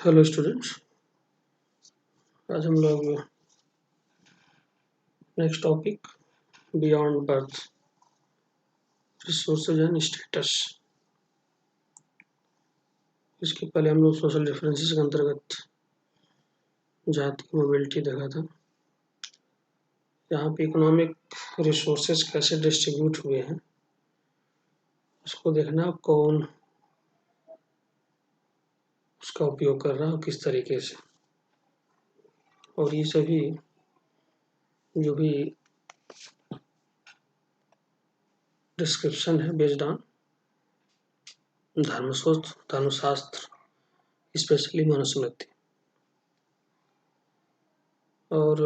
Hello students. आज हम लोग next topic beyond birth resources and status. इसके पहले हम लोग सोशल डिफरेंसेस के अंतर्गत जाति मोबिलिटी देखा था। यहाँ पे इकोनॉमिक रिसोर्सेज कैसे डिस्ट्रीब्यूट हुए हैं उसको देखना, कौन उसका उपयोग कर रहा है और किस तरीके से। और ये सभी जो भी डिस्क्रिप्शन है बेस्ड ऑन धर्मशास्त्र, स्पेशली मनुस्मृति। और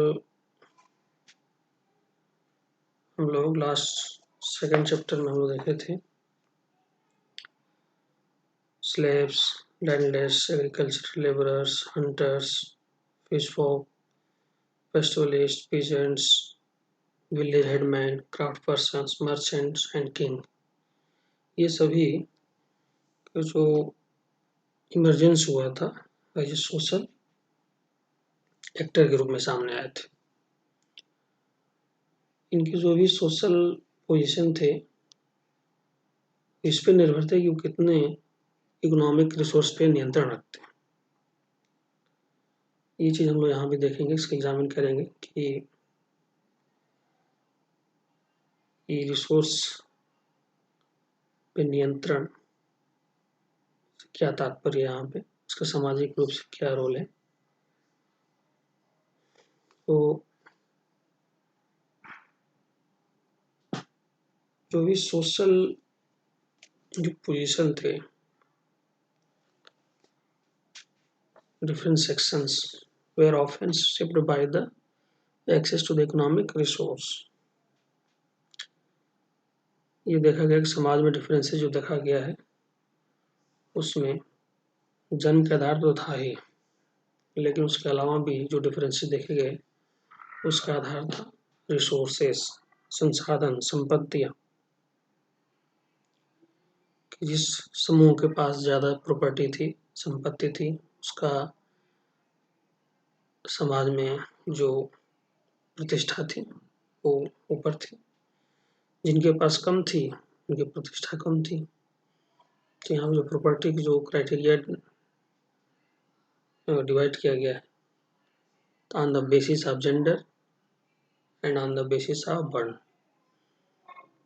हम लोग लास्ट सेकंड चैप्टर में हम लोग देखे थे slaves, landless, agricultural laborers, hunters, fishfolk, pastoralists, peasants, village headmen, craftspersons, merchants and king। ये सभी जो इमर्जेंस हुआ था एज ए सोशल एक्टर के रूप में सामने आए थे। इनकी जो भी सोशल पोजीशन थे इस पे निर्भर थे कि वो कितने इकोनॉमिक रिसोर्स पे नियंत्रण रखते हैं। ये चीज़ हम लोग यहाँ भी देखेंगे, इसको एग्जामिन करेंगे कि ये रिसोर्स पे नियंत्रण क्या तात्पर्य है, यहाँ पे इसका सामाजिक रूप से क्या रोल है। तो जो भी सोशल जो पोजीशन थे, different sections were often shaped by the access to the economic resource. ये देखा गया कि समाज में डिफरेंसेस जो देखा गया है उसमें जन्म के आधार तो था ही, लेकिन उसके अलावा भी जो डिफरेंसेस देखे गए उसका आधार था रिसोर्सेस, संसाधन, संपत्तियां। जिस समूह के पास ज़्यादा प्रॉपर्टी थी, संपत्ति थी, उसका समाज में जो प्रतिष्ठा थी वो ऊपर थी। जिनके पास कम थी उनकी प्रतिष्ठा कम थी। तो यहाँ जो प्रॉपर्टी की जो क्राइटेरिया डिवाइड किया गया है on the basis of gender and on the basis of burn.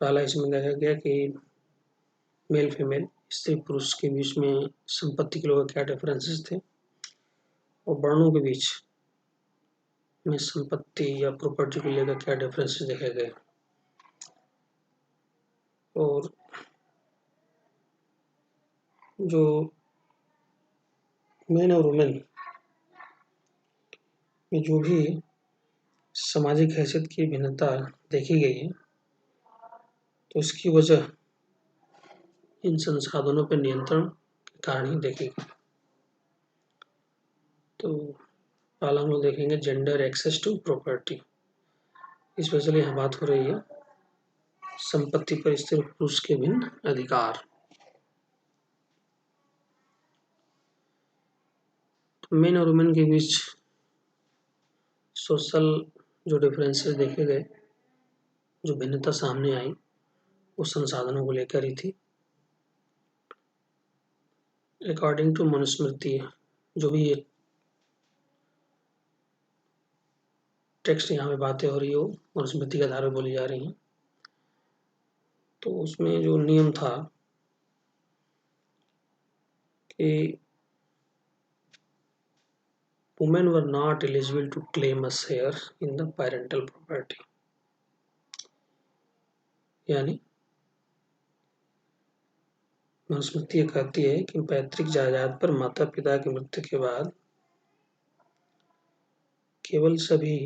पहला इसमें देखा गया कि मेल फीमेल, स्त्री पुरुष के बीच में संपत्ति के लोगों क्या डिफरेंसेस थे और वर्णों के बीच में संपत्ति या प्रॉपर्टी को लेकर क्या डिफरेंसेस देखे गए। और जो मेन और वुमेन में जो भी सामाजिक हैसियत की भिन्नता देखी गई है तो इसकी वजह इन संसाधनों पर नियंत्रण के कारण ही देखी गई। तो पहला हम लोग देखेंगे gender access to property. Specially यहाँ बात हो रही है संपत्ति पर स्त्री पुरुष के भिन्न अधिकार। तो मेन और वुमेन के बीच सोशल जो डिफरेंसेस देखे गए, जो भिन्नता सामने आई वो संसाधनों को लेकर ही थी। अकॉर्डिंग टू मनुस्मृति, जो भी ये टेक्स्ट यहाँ पे बातें हो रही हो मनुस्मृति के आधार पर बोली जा रही हैं, तो उसमें जो नियम था कि women were not eligible to claim a share in the parental property। यानी मनुस्मृति ये कहती है कि पैतृक जायदाद पर माता पिता की मृत्यु के बाद केवल सभी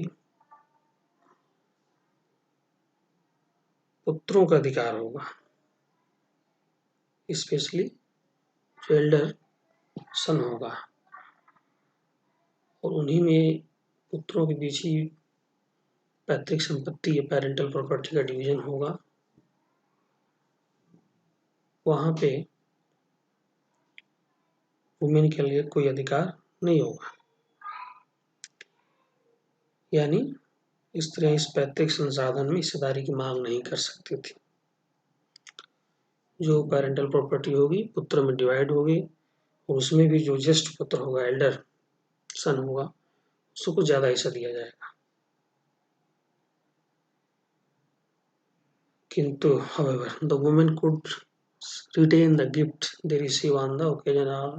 पुत्रों का अधिकार होगा, स्पेशली जो एल्डर सन होगा, और उन्हीं में पुत्रों के बीच ही पैतृक संपत्ति या पेरेंटल प्रॉपर्टी का डिवीजन होगा। वहाँ पे वुमेन के लिए कोई अधिकार नहीं होगा। यानी स्त्रियां इस पैतृक संसाधन में हिस्सेदारी की मांग नहीं कर सकती थी। जो पेरेंटल प्रॉपर्टी होगी पुत्र में डिवाइड होगी, और उसमें भी जो ज्येष्ठ पुत्र होगा, एल्डर सन होगा, उसको कुछ ज्यादा हिस्सा दिया जाएगा। किंतु however the women could retain the gift they receive on the occasion of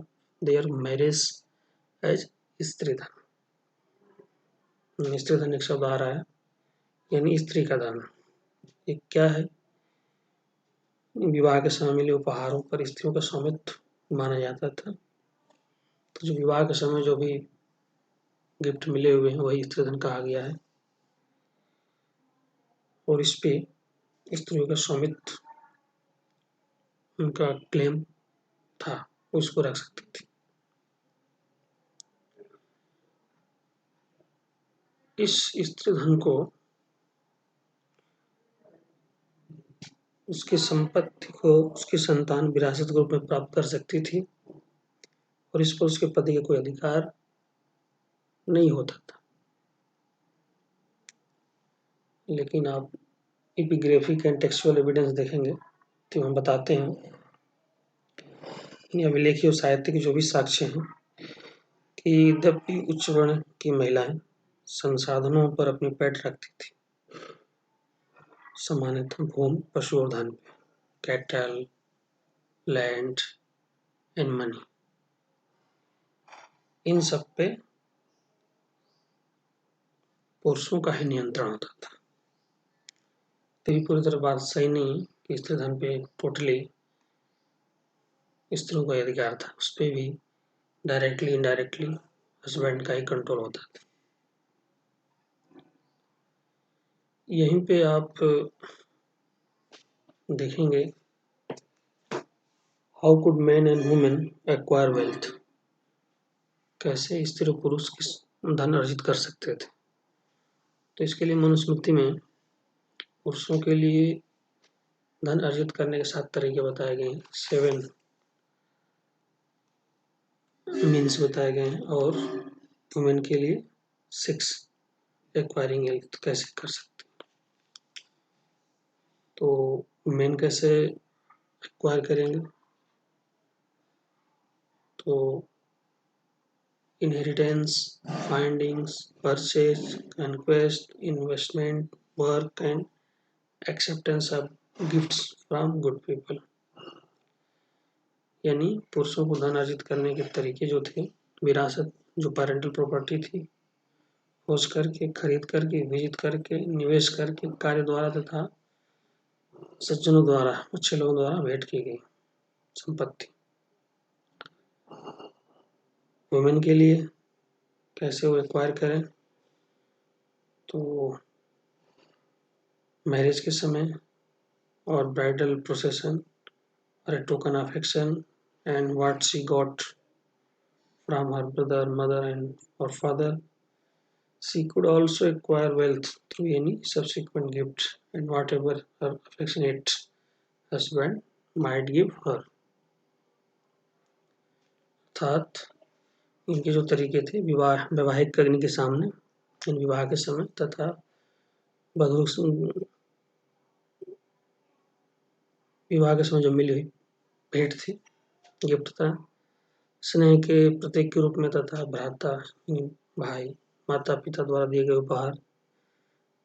their marriage as स्त्रीधन। स्त्रीधन एक शब्द आ रहा है, यानी स्त्री का धन। ये क्या है? विवाह के समय मिले उपहारों पर स्त्रियों का स्वामित्व माना जाता था। तो जो विवाह के समय जो भी गिफ्ट मिले हुए हैं वही स्त्रीधन कहा गया है, और इस पे स्त्रियों का स्वामित्व, उनका क्लेम था, उसको रख सकती थी। इस स्त्रीधन को उसकी संपत्ति को उसकी संतान विरासत के रूप में प्राप्त कर सकती थी, और इस पर उसके पति का कोई अधिकार नहीं होता था। लेकिन आप एपिग्राफिक एंड टेक्सुअल एविडेंस देखेंगे तो हम बताते हैं, अभिलेखीय और साहित्यिक जो भी साक्ष्य हैं, कि यद्यपि उच्च वर्ण की महिलाएं संसाधनों पर अपनी पैठ रखती थी, सामान्यतः भूमि, पशु और धन पे, कैटल, लैंड एंड मनी, इन सब पे पुरुषों का ही नियंत्रण होता था। तो ये पूरी तरह बात सही नहीं कि स्त्री धन पे टोटली स्त्रियों का अधिकार था। उस पर भी डायरेक्टली इनडायरेक्टली हस्बैंड का ही कंट्रोल होता था। यहीं पे आप देखेंगे how could man and women acquire wealth, कैसे स्त्री और पुरुष धन अर्जित कर सकते थे। तो इसके लिए मनुस्मृति में पुरुषों के लिए धन अर्जित करने के 7 तरीके बताए गए हैं, 7 मीन्स बताए गए हैं, और वुमेन के लिए 6 एक्वायरिंग वेल्थ कैसे कर सकते हैं। तो मेन कैसे एक्वायर करेंगे? तो inheritance, findings, purchase, conquest, investment, work and acceptance of gifts from good people. यानी पुरुषों को धन अर्जित करने के तरीके जो थे, विरासत जो पेरेंटल प्रॉपर्टी थी, खोज करके, खरीद करके, विजित करके, निवेश करके, कार्य द्वारा तथा सज्जनों द्वारा, अच्छे लोगों द्वारा भेंट की गई संपत्ति। वुमेन के लिए कैसे वो एक्वायर करें? तो मैरिज के समय और ब्राइडल प्रोसेसन और a token of affection and what she got from her brother, mother and or father. She could also acquire wealth through any subsequent gift and whatever her affectionate husband might give her. अर्थात इनके जो तरीके थे वैवाहिक अग्नि के सामने, इन विवाह के समय तथा वधू विवाह के समय जो मिली हुई भेंट थी, गिफ्ट था, स्नेह के प्रतीक के रूप में तथा भ्राता, भाई, माता पिता द्वारा दिए गए उपहार,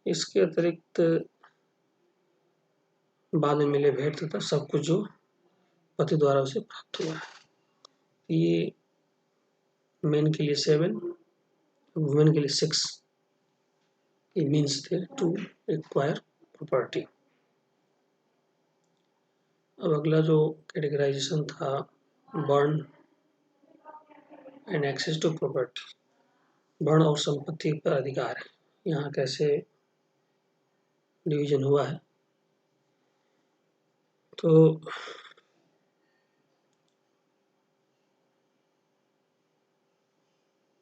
इसके अतिरिक्त बाद में मिले भेंट तथा सब कुछ जो पति द्वारा उसे प्राप्त हुआ है। ये मेन के लिए 7, वुमेन के लिए 6 मीन्स थे टू एक्वायर प्रॉपर्टी। अब अगला जो कैटेगराइजेशन था, varna and access to property, बर्न और संपत्ति पर अधिकार है। यहाँ कैसे डिवीजन हुआ है? तो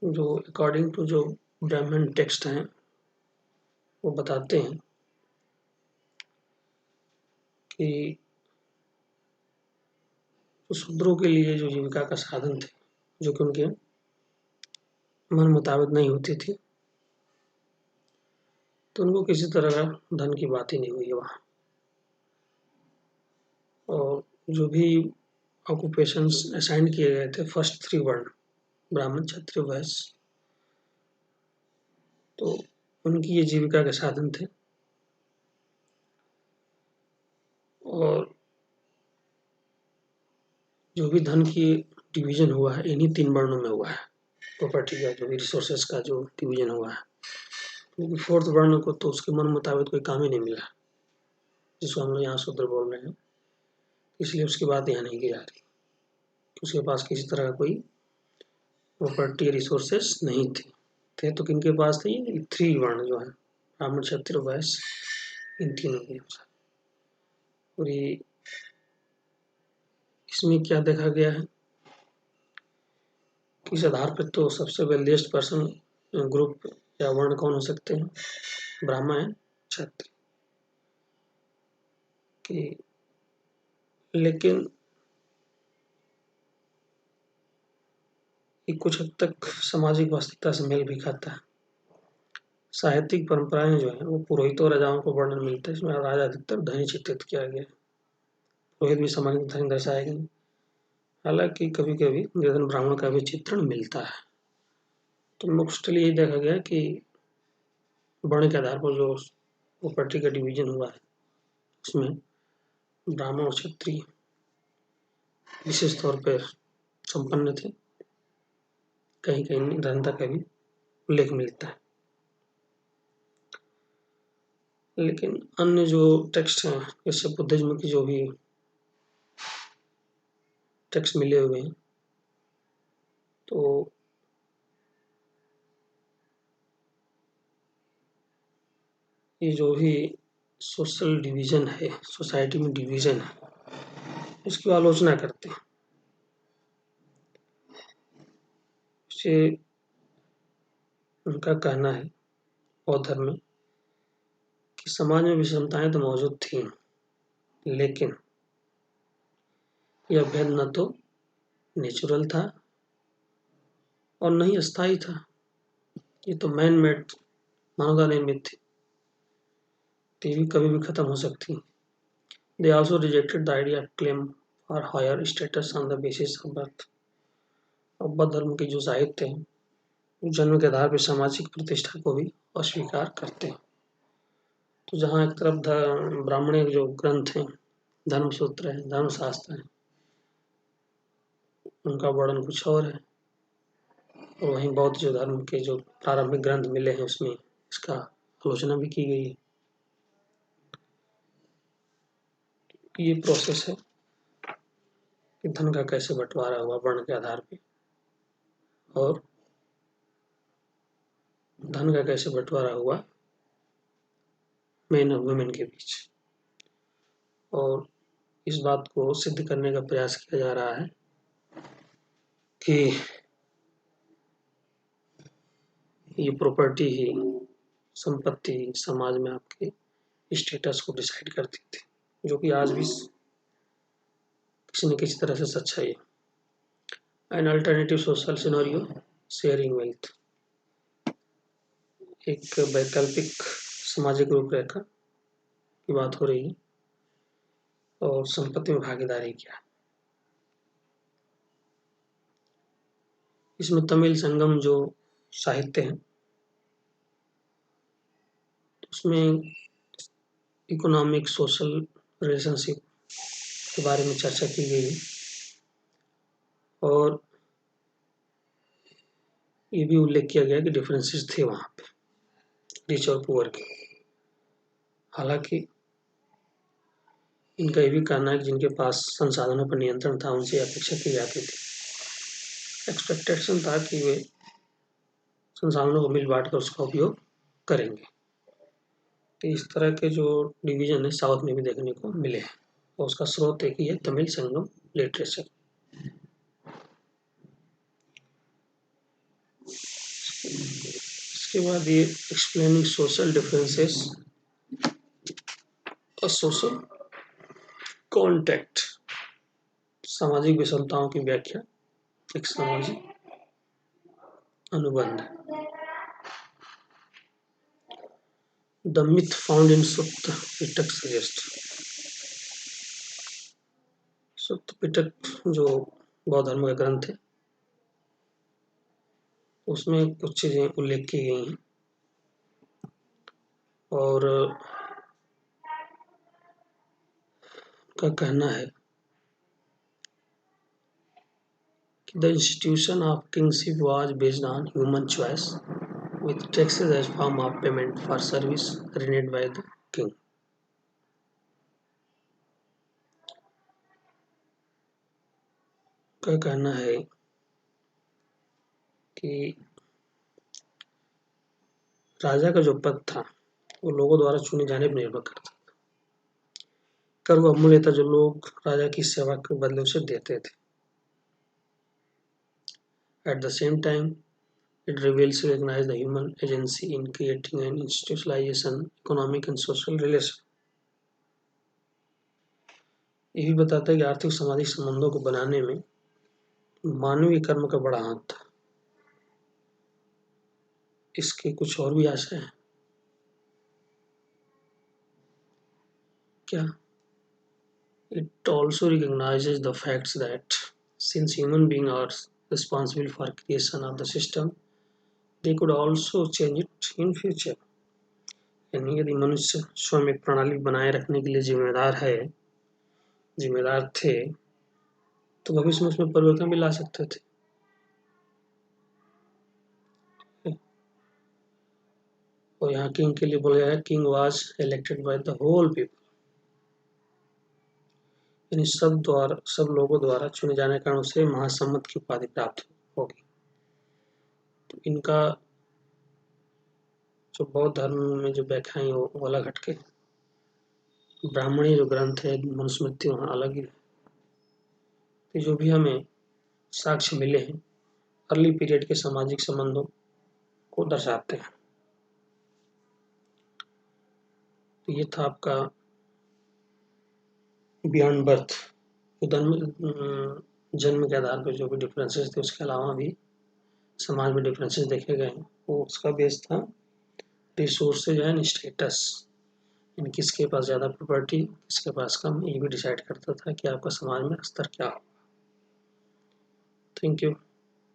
जो अकॉर्डिंग टू जो ब्राह्मण टेक्स्ट हैं वो बताते हैं कि शूद्रों के लिए जो जीविका का साधन थे, जो कि उनके मन मुताबिक नहीं होती थी, तो उनको किसी तरह का धन की बात ही नहीं हुई वहाँ। और जो भी ऑक्यूपेशंस असाइन किए गए थे, फर्स्ट 3 वर्ण ब्राह्मण, क्षत्रिय, वैश्य, तो उनकी ये जीविका के साधन थे। और जो भी धन की डिवीजन हुआ है इन्हीं 3 वर्णों में हुआ है। प्रॉपर्टी का जो भी रिसोर्सेज का जो डिवीजन हुआ है, क्योंकि 4th वर्ण को तो उसके मन मुताबिक कोई काम ही नहीं मिला, जिसको हम लोग यहाँ शूद्र बोल रहे हैं, इसलिए उसकी बात यहाँ नहीं की जा रही। उसके पास किसी तरह का कोई प्रॉपर्टी रिसोर्सेस नहीं थे तो किनके पास थे? ये 3 वर्ण जो है, ब्राह्मण, क्षत्रिय, वैश्य, इन तीनों के अनुसार। और ये इसमें क्या देखा गया है, किस आधार पर तो सबसे वेल्दिएस्ट पर्सन ग्रुप या वर्ण कौन हो सकते हैं? ब्राह्मण है, क्षत्रिय। कि लेकिन ये कुछ हद तक सामाजिक वास्तविकता से मेल भी खाता है। साहित्यिक परंपराएं जो है वो पुरोहितों और राजाओं को वर्णन मिलता है, इसमें राजा अधिकतर धनी चित्रित किया गया है, पुरोहित भी सामान्य धनी दर्शाए गए। हालांकि कभी कभी निर्धन ब्राह्मण का भी चित्रण मिलता है। तो मोस्टली यही देखा गया कि वर्ण के आधार पर जो प्रॉपर्टी का डिवीजन हुआ है उसमें ब्राह्मण और क्षत्रिय विशेष तौर पर संपन्न थे। कहीं कहीं निर्धनता का भी उल्लेख मिलता है। लेकिन अन्य जो टेक्स्ट हैं, जैसे बुद्धिज्म की जो भी टेक्स्ट मिले हुए हैं, तो ये जो भी सोशल डिवीजन है, सोसाइटी में डिवीजन है, इसकी आलोचना करते हैं। से उनका कहना है बौद्ध धर्म में कि समाज में विषमताएं तो मौजूद थी, लेकिन यह भेद न तो नेचुरल था और न ही अस्थायी था। ये तो मैन मेड, मानवता निर्मित थी, तो ये भी कभी भी खत्म हो सकती। They also rejected the idea of claim for higher status on the basis of birth। और बौद्ध धर्म के जो साहित्य हैं, वो जन्म के आधार पर सामाजिक प्रतिष्ठा को भी अस्वीकार करते हैं। तो जहाँ एक तरफ ब्राह्मणिक जो ग्रंथ हैं, धर्मसूत्र है, धर्मशास्त्र है, उनका वर्णन कुछ और है, और वहीं बौद्ध जो धर्म के जो प्रारंभिक ग्रंथ मिले हैं उसमें इसका आलोचना भी की गई है। ये प्रोसेस है कि धन का कैसे बंटवारा हुआ वर्ण के आधार पे, और धन का कैसे बंटवारा हुआ मेन और वुमेन के बीच। और इस बात को सिद्ध करने का प्रयास किया जा रहा है कि ये प्रॉपर्टी ही, संपत्ति समाज में आपके स्टेटस को डिसाइड करती थी, जो कि आज भी किसी न किसी तरह से सच्चाई है। An alternative social scenario, sharing wealth, एक वैकल्पिक सामाजिक रूपरेखा की बात हो रही है, और संपत्ति में भागीदारी क्या। इसमें तमिल संगम जो साहित्य है उसमें इकोनॉमिक सोशल रिलेशनशिप के बारे में चर्चा की गई है, और ये भी उल्लेख किया गया कि डिफरेंसेस थे वहाँ पे रिच और पुअर के। हालांकि इनका ये भी कहना है कि जिनके पास संसाधनों पर नियंत्रण था उनसे अपेक्षा की जाती थी, एक्सपेक्टेशन था कि वे संसाधनों को मिल बांट कर उसका उपयोग करेंगे। तो इस तरह के जो डिवीजन है साउथ में भी देखने को मिले हैं, और उसका स्रोत एक ही है, तमिल संगम लिटरेचर। इसके बाद ये एक्सप्लेनिंग सोशल डिफरेंसेस और सोशल कॉन्टेक्ट, सामाजिक विषमताओं की व्याख्या, एक सामाजिक अनुबंध। The myth found in Sutta Pitaka suggest. Sutta Pitaka जो बौद्ध धर्म का ग्रंथ है, उसमें कुछ चीजें उल्लेख की गई हैं और का कहना है कि the institution of kingship was based on human choice with taxes as form of payment for service rendered by the king. का कहना है कि राजा का जो पद था वो लोगों द्वारा चुने जाने पर निर्भर करता था। कर वह मूल्य था जो लोग राजा की सेवा के बदले उसे देते थे। At the same time, it reveals recognize the human agency in creating an institutionalization, economic and social relation. ये भी बताता है कि आर्थिक सामाजिक संबंधों को बनाने में मानवीय कर्म का बड़ा हाथ था। इसके कुछ और भी आशय हैं क्या? It also recognizes the facts that since human beings are responsible for creation of the system, they could also change it in future. यानी यदि मनुष्य स्वयं एक प्रणाली बनाए रखने के लिए जिम्मेदार थे, तो भविष्य में उसमें परिवर्तन भी ला सकते थे। और यहाँ किंग के लिए बोला गया है, king was elected by the whole people, यानी सब लोगों द्वारा चुने जाने के कारण उसे महासम्मत की उपाधि प्राप्त होगी। तो इनका जो बौद्ध धर्म में जो व्याख्याएं वो अलग हटके, ब्राह्मणी जो ग्रंथ है मनुस्मृति वहाँ अलग ही है। तो जो भी हमें साक्ष्य मिले हैं अर्ली पीरियड के सामाजिक संबंधों को दर्शाते हैं। तो ये था आपका बियॉन्ड बर्थ। जन्म के आधार पर जो भी डिफरेंसेस थे उसके अलावा भी समाज में डिफरेंसेस देखे गए हैं। वो उसका बेस था रिसोर्सेज एंड स्टेटस, यानी किसके पास ज़्यादा प्रॉपर्टी किसके पास कम, ये भी डिसाइड करता था कि आपका समाज में स्तर क्या हो। Thank you.